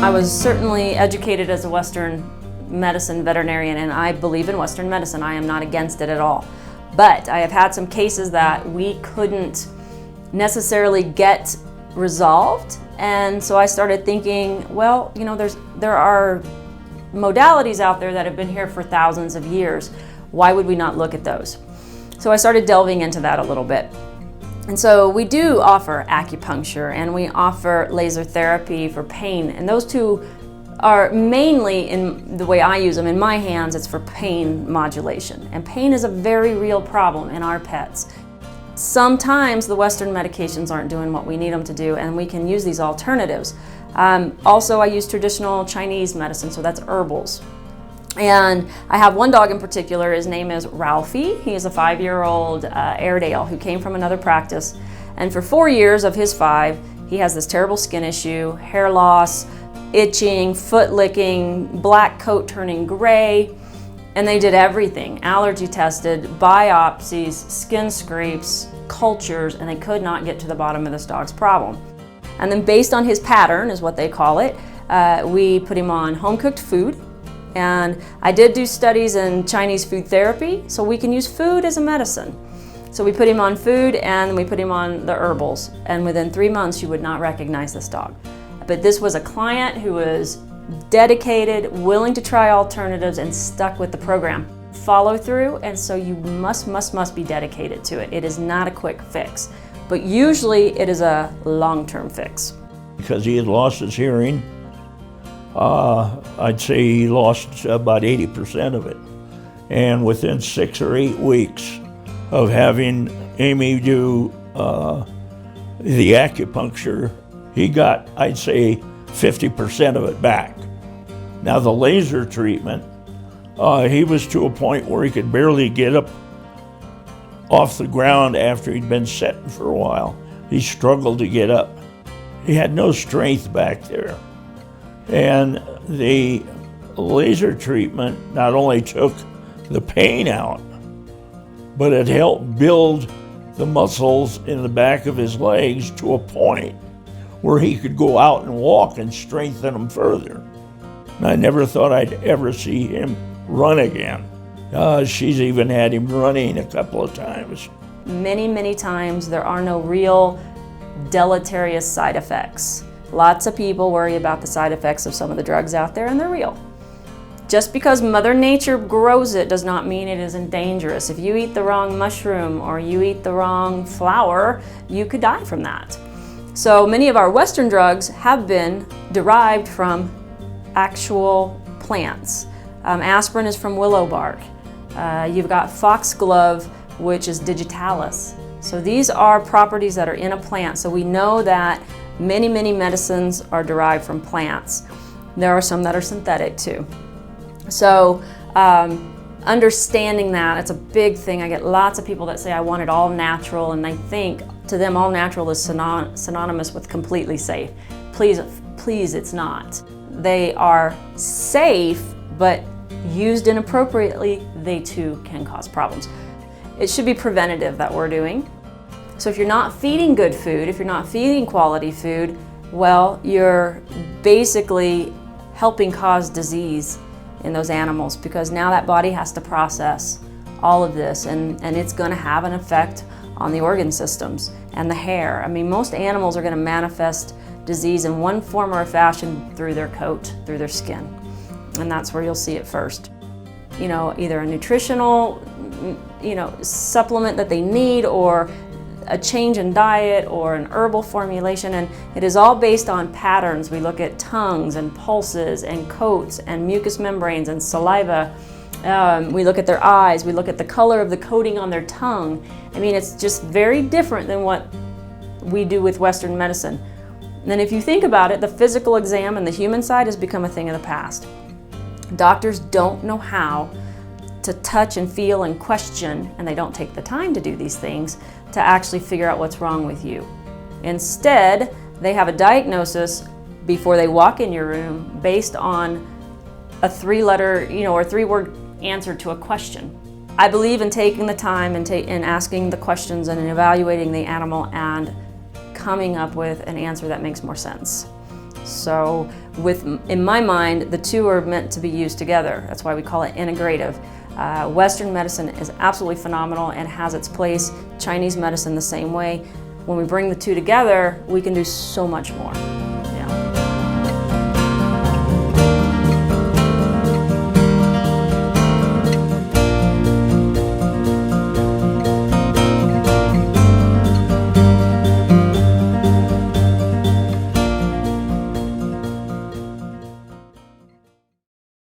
I was certainly educated as a Western medicine veterinarian, and I believe in Western medicine. I am not against it at all. But I have had some cases that we couldn't necessarily get resolved, and so I started thinking, well, you know, there are modalities out there that have been here for thousands of years. Why would we not look at those? So I started delving into that a little bit. And so we do offer acupuncture and we offer laser therapy for pain, and those two are mainly, in the way I use them in my hands, it's for pain modulation. And pain is a very real problem in our pets. Sometimes the Western medications aren't doing what we need them to do, and we can use these alternatives. Also, I use traditional Chinese medicine, so that's herbals. And I have one dog in particular. His name is Ralphie. He is a 5-year-old Airedale who came from another practice. And for 4 years of his 5, he has this terrible skin issue, hair loss, itching, foot licking, black coat turning gray. And they did everything, allergy tested, biopsies, skin scrapes, cultures, and they could not get to the bottom of this dog's problem. And then based on his pattern, is what they call it, we put him on home-cooked food. And I did do studies in Chinese food therapy, so we can use food as a medicine. So we put him on food and we put him on the herbals. And within 3 months, you would not recognize this dog. But this was a client who was dedicated, willing to try alternatives, and stuck with the program. Follow through, and so you must be dedicated to it. It is not a quick fix, but usually it is a long-term fix. Because he had lost his hearing, I'd say he lost about 80% of it. And within 6 or 8 weeks of having Aimee do the acupuncture, he got, I'd say, 50% of it back. Now the laser treatment, he was to a point where he could barely get up off the ground after he'd been sitting for a while. He struggled to get up. He had no strength back there. And the laser treatment not only took the pain out, but it helped build the muscles in the back of his legs to a point where he could go out and walk and strengthen them further. And I never thought I'd ever see him run again. She's even had him running a couple of times. Many times there are no real deleterious side effects. Lots of people worry about the side effects of some of the drugs out there, and they're real. Just because Mother Nature grows it does not mean it isn't dangerous. If you eat the wrong mushroom or you eat the wrong flower, you could die from that. So many of our Western drugs have been derived from actual plants. Aspirin is from willow bark. You've got foxglove, which is digitalis. So these are properties that are in a plant. So we know that many medicines are derived from plants. There are some that are synthetic too. So understanding that, it's a big thing. I get lots of people that say I want it all natural, and they think to them all natural is synonymous with completely safe. Please, it's not. They are safe, but used inappropriately, they too can cause problems. It should be preventative that we're doing. So if you're not feeding good food, if you're not feeding quality food, well, you're basically helping cause disease in those animals, because now that body has to process all of this, and it's going to have an effect on the organ systems and the hair. I mean, most animals are going to manifest disease in one form or fashion through their coat, through their skin. And that's where you'll see it first. You know, either a nutritional, supplement that they need, or a change in diet, or an herbal formulation, and it is all based on patterns. We look at tongues and pulses and coats and mucous membranes and saliva. We look at their eyes, we look at the color of the coating on their tongue. I mean, it's just very different than what we do with Western medicine. And if you think about it, the physical exam and the human side has become a thing of the past. Doctors don't know how to touch and feel and question, and they don't take the time to do these things to actually figure out what's wrong with you. Instead, they have a diagnosis before they walk in your room based on a 3-letter, or 3-word answer to a question. I believe in taking the time and asking the questions and evaluating the animal and coming up with an answer that makes more sense. So in my mind, the two are meant to be used together. That's why we call it integrative. Western medicine is absolutely phenomenal and has its place. Chinese medicine the same way. When we bring the two together, we can do so much more.